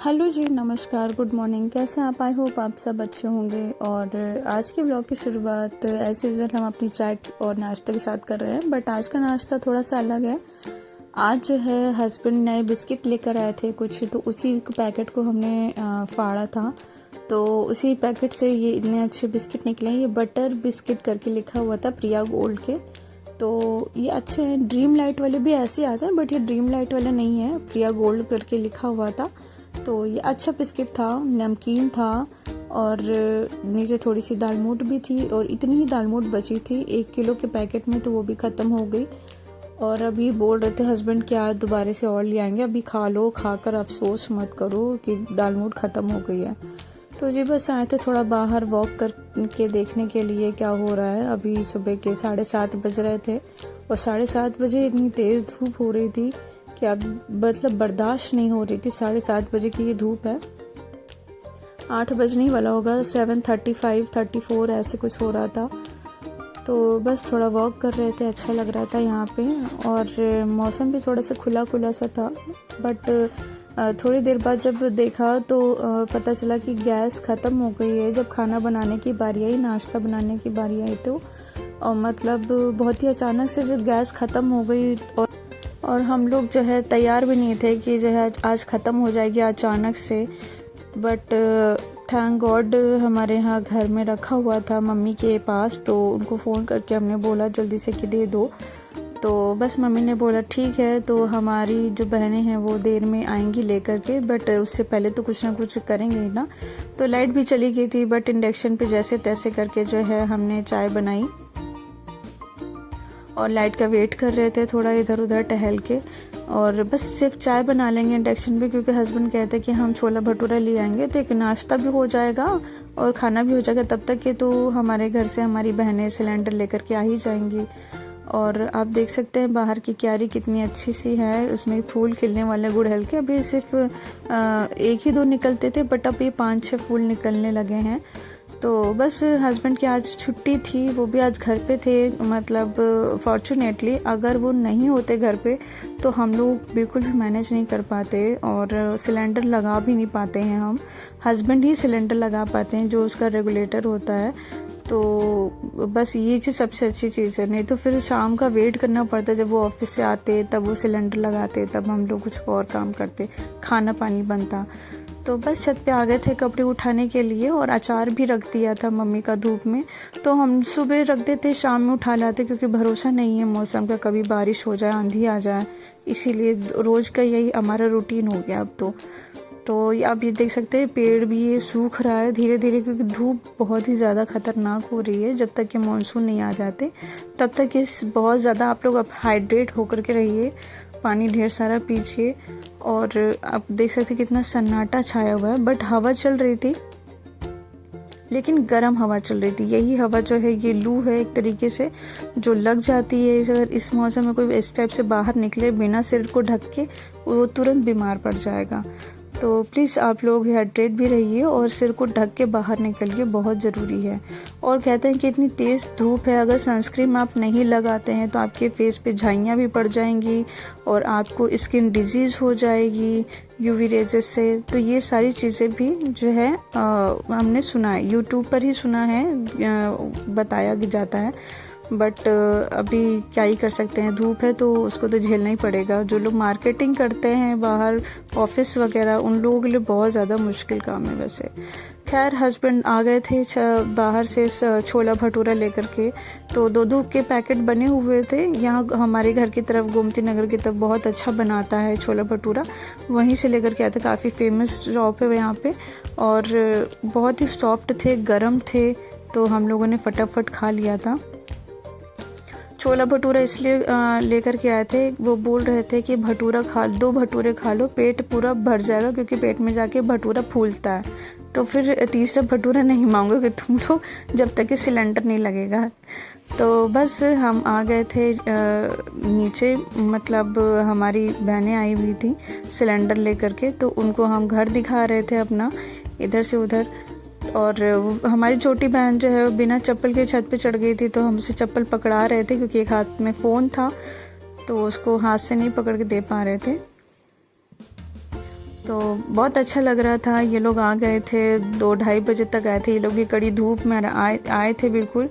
Hello जी, नमस्कार, good morning. कैसे हैं आप? आई होप आप सब अच्छे होंगे। और आज के ब्लॉग की शुरुआत एज यूजुअल हम अपनी चाय और नाश्ते के साथ कर रहे हैं। बट आज का नाश्ता थोड़ा सा अलग है। आज जो है हस्बैंड नए बिस्किट लेकर आए थे कुछ, तो उसी पैकेट को हमने फाड़ा था। तो उसी पैकेट से ये इतने अच्छे बिस्किट निकले। ये बटर बिस्किट करके लिखा हुआ था, प्रिया गोल्ड के। तो ये अच्छे हैं। ड्रीम लाइट वाले भी ऐसे आते हैं, बट ये ड्रीम लाइट वाला नहीं है, प्रिया गोल्ड करके लिखा हुआ था। तो ये अच्छा बिस्किट था, नमकीन था और नीचे थोड़ी सी दालमोट भी थी। और इतनी ही दालमोट बची थी 1 किलो के पैकेट में, तो वो भी ख़त्म हो गई। और अभी बोल रहे थे हस्बैंड कि आज दोबारा से और ले आएंगे, अभी खा लो, खाकर अफसोस मत करो कि दालमोट ख़त्म हो गई है। तो जी बस आए थे थोड़ा बाहर वॉक करके देखने के लिए क्या हो रहा है। अभी सुबह के 7:30 बज रहे थे और 7:30 बजे इतनी तेज़ धूप हो रही थी कि अब मतलब बर्दाश्त नहीं हो रही थी। 7:30 बजे की ये धूप है। 8 बजने ही वाला होगा, 7:35, 34 ऐसे कुछ हो रहा था। तो बस थोड़ा वॉक कर रहे थे, अच्छा लग रहा था यहाँ पे। और मौसम भी थोड़ा सा खुला खुला सा था। बट थोड़ी देर बाद जब देखा तो पता चला कि गैस ख़त्म हो गई है। जब खाना बनाने की बारी आई, नाश्ता बनाने की बारी आई, तो और मतलब बहुत ही अचानक से जब गैस ख़त्म हो गई और हम लोग जो है तैयार भी नहीं थे कि जो है आज ख़त्म हो जाएगी अचानक से। बट थैंक गॉड हमारे यहाँ घर में रखा हुआ था मम्मी के पास, तो उनको फ़ोन करके हमने बोला जल्दी से कि दे दो। तो बस मम्मी ने बोला ठीक है। तो हमारी जो बहनें हैं वो देर में आएंगी लेकर के, बट उससे पहले तो कुछ ना कुछ करेंगे ही ना। तो लाइट भी चली गई थी, बट इंडक्शन पे जैसे तैसे करके जो है हमने चाय बनाई और लाइट का वेट कर रहे थे थोड़ा इधर उधर टहल के। और बस सिर्फ चाय बना लेंगे इंडक्शन पे, क्योंकि हस्बैंड कहते कि हम छोला भटूरा ले आएंगे, तो एक नाश्ता भी हो जाएगा और खाना भी हो जाएगा। तब तक के तो हमारे घर से हमारी बहनें सिलेंडर लेकर के आ ही जाएंगी। और आप देख सकते हैं बाहर की क्यारी कितनी अच्छी सी है, उसमें फूल खिलने वाले गुड़हल के। अभी सिर्फ 1 ही 2 निकलते थे, बट अब ये 5-6 फूल निकलने लगे हैं। तो बस हस्बैंड की आज छुट्टी थी, वो भी आज घर पे थे। मतलब फॉर्चुनेटली अगर वो नहीं होते घर पे तो हम लोग बिल्कुल भी मैनेज नहीं कर पाते और सिलेंडर लगा भी नहीं पाते हैं। हम हस्बैंड ही सिलेंडर लगा पाते हैं, जो उसका रेगुलेटर होता है। तो बस ये चीज़ सबसे अच्छी चीज़ है। नहीं तो फिर शाम का वेट करना पड़ता, जब वो ऑफिस से आते तब वो सिलेंडर लगाते, तब हम लोग कुछ और काम करते, खाना पानी बनता। तो बस छत पे आ गए थे कपड़े उठाने के लिए, और अचार भी रख दिया था मम्मी का धूप में। तो हम सुबह रख देते, शाम में उठा लाते, क्योंकि भरोसा नहीं है मौसम का, कभी बारिश हो जाए, आंधी आ जाए। इसीलिए रोज़ का यही हमारा रूटीन हो गया अब तो आप ये देख सकते हैं पेड़ भी ये सूख रहा है धीरे धीरे, क्योंकि धूप बहुत ही ज़्यादा खतरनाक हो रही है। जब तक कि मानसून नहीं आ जाते तब तक इस बहुत ज़्यादा आप लोग हाइड्रेट होकर के रहिए, पानी ढेर सारा पीजिए। और आप देख सकते हैं कितना सन्नाटा छाया हुआ है। बट हवा चल रही थी, लेकिन गर्म हवा चल रही थी। यही हवा जो है ये लू है एक तरीके से, जो लग जाती है। अगर इस मौसम में कोई इस टाइप से बाहर निकले बिना सिर को ढक के, वो तुरंत बीमार पड़ जाएगा। तो प्लीज़ आप लोग हाइड्रेट भी रहिए और सिर को ढक के बाहर निकलिए, बहुत ज़रूरी है। और कहते हैं कि इतनी तेज़ धूप है, अगर सनस्क्रीन आप नहीं लगाते हैं तो आपके फेस पे झाइयाँ भी पड़ जाएंगी और आपको स्किन डिजीज़ हो जाएगी यूवी रेजेस से। तो ये सारी चीज़ें भी जो है हमने सुना है, यूट्यूब पर ही सुना है, बताया जाता है। बट अभी क्या ही कर सकते हैं, धूप है तो उसको तो झेलना ही पड़ेगा। जो लोग मार्केटिंग करते हैं बाहर ऑफिस वगैरह, उन लोगों के लिए बहुत ज़्यादा मुश्किल काम है वैसे। खैर हस्बैंड आ गए थे बाहर से छोला भटूरा लेकर के। तो 2-2 के पैकेट बने हुए थे। यहाँ हमारे घर की तरफ, गोमती नगर की तरफ बहुत अच्छा बनाता है छोला भटूरा, वहीं से लेकर के आए थे। काफ़ी फेमस शॉप है यहाँ पे, और बहुत ही सॉफ्ट थे, गर्म थे, तो हम लोगों ने फटाफट खा लिया था। छोला भटूरा इसलिए लेकर के आए थे, वो बोल रहे थे कि 2 भटूरे खा लो, पेट पूरा भर जाएगा, क्योंकि पेट में जाके भटूरा फूलता है। तो फिर तीसरा भटूरा नहीं मांगोगे तुम लोग जब तक कि सिलेंडर नहीं लगेगा। तो बस हम आ गए थे नीचे, मतलब हमारी बहनें आई हुई थी सिलेंडर लेकर के, तो उनको हम घर दिखा रहे थे अपना इधर से उधर। और हमारी छोटी बहन जो है बिना चप्पल के छत पे चढ़ गई थी, तो हम उसे चप्पल पकड़ा रहे थे, क्योंकि एक हाथ में फ़ोन था तो उसको हाथ से नहीं पकड़ के दे पा रहे थे। तो बहुत अच्छा लग रहा था। ये लोग आ गए थे, 2-2:30 बजे तक आए थे। ये लोग भी कड़ी धूप में आए थे, बिल्कुल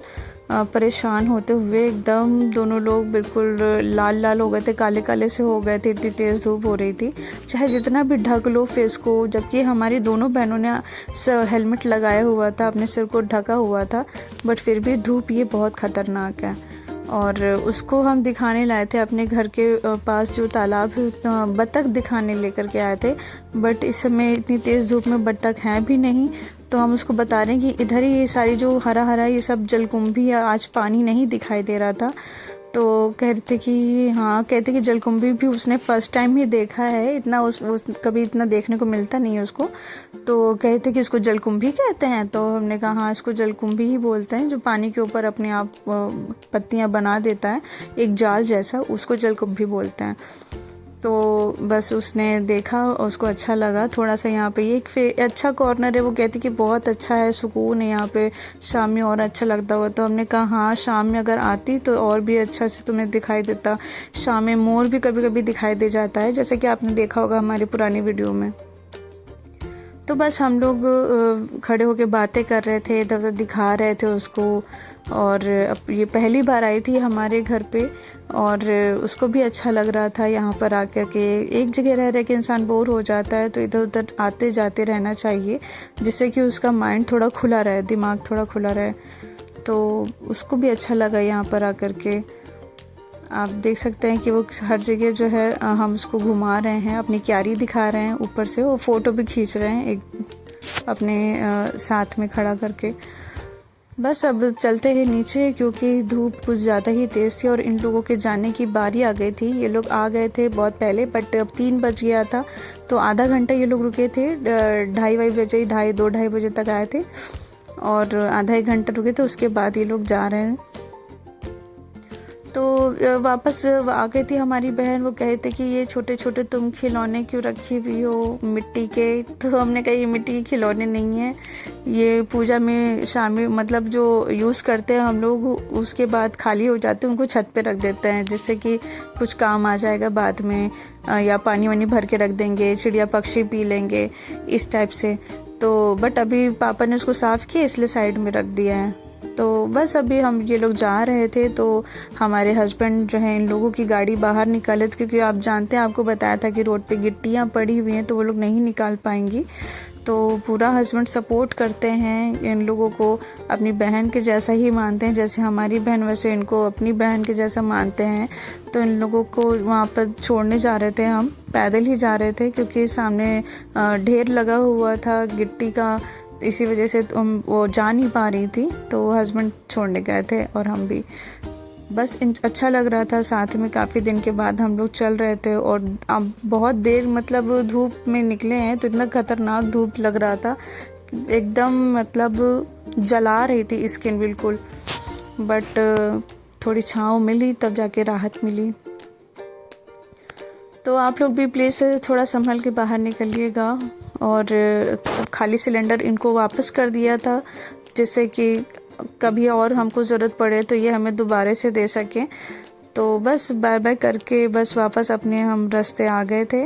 परेशान होते हुए एकदम। दोनों लोग बिल्कुल लाल लाल हो गए थे, काले काले से हो गए थे, इतनी तेज़ धूप हो रही थी। चाहे जितना भी ढक लो फेस को, जबकि हमारी दोनों बहनों ने हेलमेट लगाया हुआ था, अपने सिर को ढका हुआ था, बट फिर भी धूप ये बहुत ख़तरनाक है। और उसको हम दिखाने लाए थे अपने घर के पास जो तालाब है, बत्तख दिखाने लेकर के आए थे, बट इस समय इतनी तेज़ धूप में बत्तख हैं भी नहीं। तो हम उसको बता रहे हैं कि इधर ही ये सारी जो हरा हरा ये सब जलकुंभी है, आज पानी नहीं दिखाई दे रहा था। तो कहते कि हाँ, कहते कि जलकुंभी भी उसने फर्स्ट टाइम ही देखा है, इतना उस कभी इतना देखने को मिलता नहीं है उसको। तो कहते कि इसको जलकुंभी कहते हैं। तो हमने कहा हाँ, इसको जलकुंभी ही बोलते हैं, जो पानी के ऊपर अपने आप पत्तियां बना देता है, एक जाल जैसा, उसको जलकुंभी बोलते हैं। तो बस उसने देखा, उसको अच्छा लगा थोड़ा सा। यहाँ पे ये एक अच्छा कॉर्नर है, वो कहती कि बहुत अच्छा है, सुकून है यहाँ पे, शाम में और अच्छा लगता हुआ। तो हमने कहा हाँ, शाम में अगर आती तो और भी अच्छा से तुम्हें दिखाई देता। शाम में मोर भी कभी कभी दिखाई दे जाता है, जैसे कि आपने देखा होगा हमारी पुरानी वीडियो में। तो बस हम लोग खड़े होके बातें कर रहे थे, इधर उधर दिखा रहे थे उसको। और अब ये पहली बार आई थी हमारे घर पे, और उसको भी अच्छा लग रहा था यहाँ पर आकर के। एक जगह रह रह के इंसान बोर हो जाता है, तो इधर उधर आते जाते रहना चाहिए, जिससे कि उसका माइंड थोड़ा खुला रहे, दिमाग थोड़ा खुला रहे। तो उसको भी अच्छा लगा यहाँ पर आकर के। आप देख सकते हैं कि वो हर जगह जो है हम उसको घुमा रहे हैं, अपनी क्यारी दिखा रहे हैं, ऊपर से वो फ़ोटो भी खींच रहे हैं एक अपने साथ में खड़ा करके। बस अब चलते हैं नीचे, क्योंकि धूप कुछ ज़्यादा ही तेज़ थी और इन लोगों के जाने की बारी आ गई थी। ये लोग आ गए थे बहुत पहले, बट अब 3 बज गया था, तो आधा घंटा ये लोग रुके थे। 2:30 बजे, 2:30 बजे तक आए थे, और आधा एक घंटा रुके थे, उसके बाद ये लोग जा रहे हैं। तो वापस आ गई थी हमारी बहन। वो कहे थे कि ये छोटे छोटे तुम खिलौने क्यों रखी हुई हो मिट्टी के। तो हमने कहा ये मिट्टी के खिलौने नहीं है, ये पूजा में शामिल, मतलब जो यूज़ करते हैं हम लोग, उसके बाद खाली हो जाते हैं, उनको छत पे रख देते हैं, जिससे कि कुछ काम आ जाएगा बाद में, या पानी वानी भर के रख देंगे, चिड़िया पक्षी पी लेंगे, इस टाइप से। तो बट अभी पापा ने उसको साफ़ किया, इसलिए साइड में रख दिया है। तो बस अभी हम ये लोग जा रहे थे, तो हमारे हस्बैंड जो हैं, इन लोगों की गाड़ी बाहर निकाले थे, क्योंकि आप जानते हैं, आपको बताया था कि रोड पे गिट्टियाँ पड़ी हुई हैं, तो वो लोग नहीं निकाल पाएंगी। तो पूरा हस्बैंड सपोर्ट करते हैं इन लोगों को, अपनी बहन के जैसा ही मानते हैं, जैसे हमारी बहन वैसे इनको अपनी बहन के जैसा मानते हैं। तो इन लोगों को वहाँ पर छोड़ने जा रहे थे, हम पैदल ही जा रहे थे, क्योंकि सामने ढेर लगा हुआ था गिट्टी का, इसी वजह से वो जा नहीं पा रही थी। तो हस्बैंड छोड़ने गए थे और हम भी। बस अच्छा लग रहा था, साथ में काफ़ी दिन के बाद हम लोग चल रहे थे। और अब बहुत देर मतलब धूप में निकले हैं, तो इतना खतरनाक धूप लग रहा था, एकदम मतलब जला रही थी स्किन बिल्कुल। बट थोड़ी छाँव मिली, तब जाके राहत मिली। तो आप लोग भी प्लीज़ थोड़ा संभल के बाहर निकलिएगा। और सब खाली सिलेंडर इनको वापस कर दिया था, जिससे कि कभी और हमको ज़रूरत पड़े तो ये हमें दोबारा से दे सकें। तो बस बाय बाय करके बस वापस अपने हम रास्ते आ गए थे।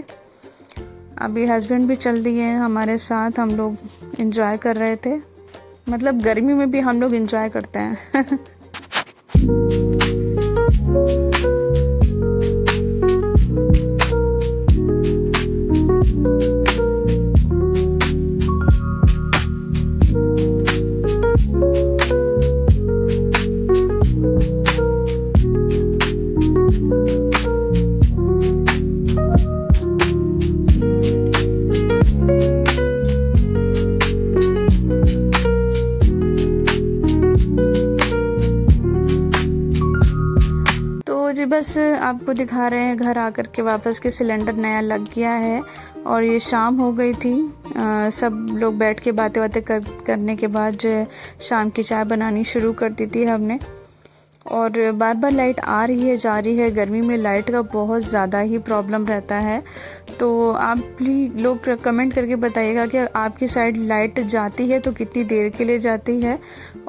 अभी हस्बैंड भी चल दिए हैं हमारे साथ, हम लोग एंजॉय कर रहे थे। मतलब गर्मी में भी हम लोग एंजॉय करते हैं। जी बस आपको दिखा रहे हैं घर आकर के वापस के सिलेंडर नया लग गया है। और ये शाम हो गई थी, सब लोग बैठ के बातें करने के बाद जो है शाम की चाय बनानी शुरू कर दी थी हमने। और बार बार लाइट आ रही है जा रही है, गर्मी में लाइट का बहुत ज़्यादा ही प्रॉब्लम रहता है। तो आप प्लीज़ लोग कमेंट करके बताइएगा कि आपकी साइड लाइट जाती है तो कितनी देर के लिए जाती है।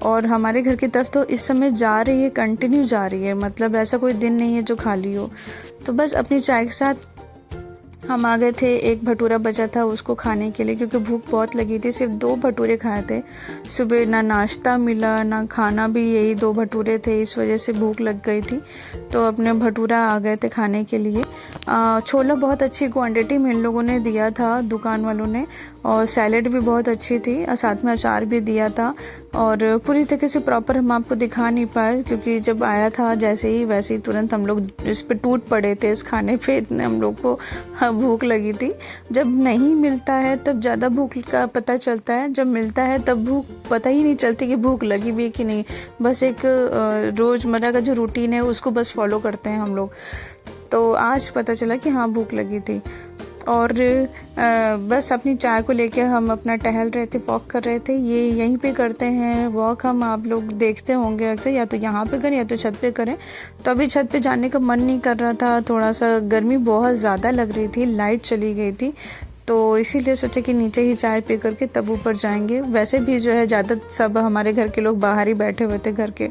और हमारे घर की तरफ तो इस समय जा रही है, कंटिन्यू जा रही है, मतलब ऐसा कोई दिन नहीं है जो खाली हो। तो बस अपनी चाय के साथ हम आ गए थे, एक भटूरा बचा था उसको खाने के लिए क्योंकि भूख बहुत लगी थी। सिर्फ 2 भटूरे खाए थे सुबह, ना नाश्ता मिला ना खाना भी, यही 2 भटूरे थे, इस वजह से भूख लग गई थी। तो अपने भटूरा आ गए थे खाने के लिए। छोला बहुत अच्छी क्वांटिटी में इन लोगों ने दिया था दुकान वालों ने, और सैलेड भी बहुत अच्छी थी और साथ में अचार भी दिया था। और पूरी तरीके से प्रॉपर हम आपको दिखा नहीं पाए क्योंकि जब आया था जैसे ही वैसे ही तुरंत हम लोग इस पे टूट पड़े थे, इस खाने पे, इतने हम लोग को भूख लगी थी। जब नहीं मिलता है तब ज़्यादा भूख का पता चलता है, जब मिलता है तब भूख पता ही नहीं चलती कि भूख लगी भी है कि नहीं। बस एक रोज़मर्रा का जो रूटीन है उसको बस फॉलो करते हैं हम लोग। तो आज पता चला कि हाँ भूख लगी थी। और बस अपनी चाय को लेके हम अपना टहल रहे थे, वॉक कर रहे थे। ये यहीं पे करते हैं वॉक, हम आप लोग देखते होंगे अक्सर, या तो यहाँ पे करें या तो छत पे करें। तो अभी छत पे जाने का मन नहीं कर रहा था, थोड़ा सा गर्मी बहुत ज़्यादा लग रही थी, लाइट चली गई थी, तो इसीलिए सोचा कि नीचे ही चाय पी करके तब ऊपर जाएंगे। वैसे भी जो है ज़्यादा सब हमारे घर के लोग बाहर ही बैठे हुए थे घर के।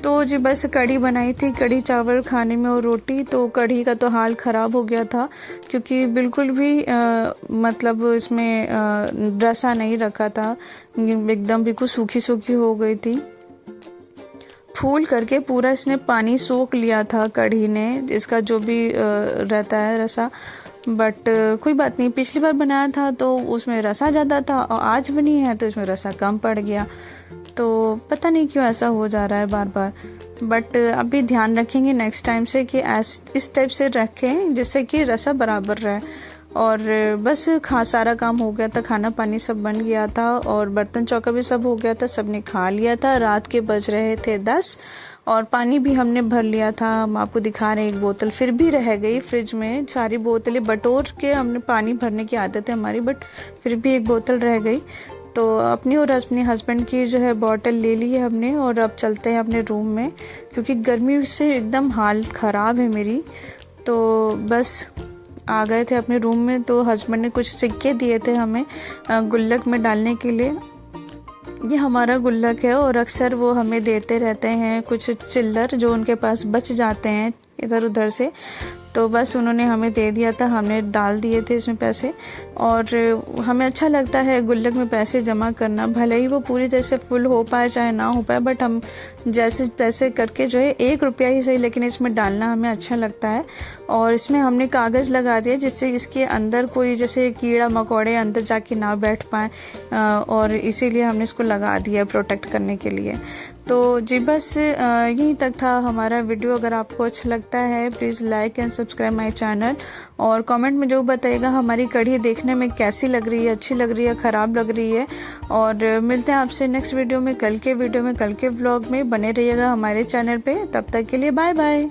तो जी बस कढ़ी बनाई थी, कढ़ी चावल खाने में और रोटी। तो कढ़ी का तो हाल ख़राब हो गया था क्योंकि बिल्कुल भी मतलब इसमें रसा नहीं रखा था, एकदम बिल्कुल सूखी सूखी हो गई थी। फूल करके पूरा इसने पानी सोख लिया था कढ़ी ने, इसका जो भी रहता है रसा। बट कोई बात नहीं, पिछली बार बनाया था तो उसमें रसा ज़्यादा था और आज बनी है तो इसमें रसा कम पड़ गया। तो पता नहीं क्यों ऐसा हो जा रहा है बार बार। बट अभी ध्यान रखेंगे नेक्स्ट टाइम से कि इस टाइप से रखें जिससे कि रसा बराबर रहे। और बस सारा काम हो गया था, खाना पानी सब बन गया था और बर्तन चौका भी सब हो गया था, सबने खा लिया था। रात के बज रहे थे 10 और पानी भी हमने भर लिया था। हम आपको दिखा रहे हैं, एक बोतल फिर भी रह गई फ्रिज में। सारी बोतलें बटोर के हमने पानी भरने की आदत है हमारी, बट फिर भी एक बोतल रह गई। तो अपनी और अपने हस्बैंड की जो है बॉटल ले ली है हमने और अब चलते हैं अपने रूम में क्योंकि गर्मी से एकदम हाल ख़राब है मेरी। तो बस आ गए थे अपने रूम में। तो हस्बैंड ने कुछ सिक्के दिए थे हमें गुल्लक में डालने के लिए। ये हमारा गुल्लक है और अक्सर वो हमें देते रहते हैं कुछ चिल्लर जो उनके पास बच जाते हैं इधर उधर से। तो बस उन्होंने हमें दे दिया था, हमने डाल दिए थे इसमें पैसे। और हमें अच्छा लगता है गुल्लक में पैसे जमा करना, भले ही वो पूरी तरह से फुल हो पाए चाहे ना हो पाए, बट हम जैसे तैसे करके जो है 1 रुपया ही सही लेकिन इसमें डालना हमें अच्छा लगता है। और इसमें हमने कागज़ लगा दिया जिससे इसके अंदर कोई जैसे कीड़ा मकोड़े अंदर जाके ना बैठ पाए, और इसीलिए हमने इसको लगा दिया प्रोटेक्ट करने के लिए। तो जी बस यहीं तक था हमारा वीडियो। अगर आपको अच्छा लगता है please like and subscribe my channel और कमेंट में जो बताइएगा हमारी कढ़ी देखने में कैसी लग रही है, अच्छी लग रही है, ख़राब लग रही है। और मिलते हैं आपसे नेक्स्ट वीडियो में, कल के व्लॉग में। बने रहिएगा हमारे चैनल पे। तब तक के लिए बाय बाय।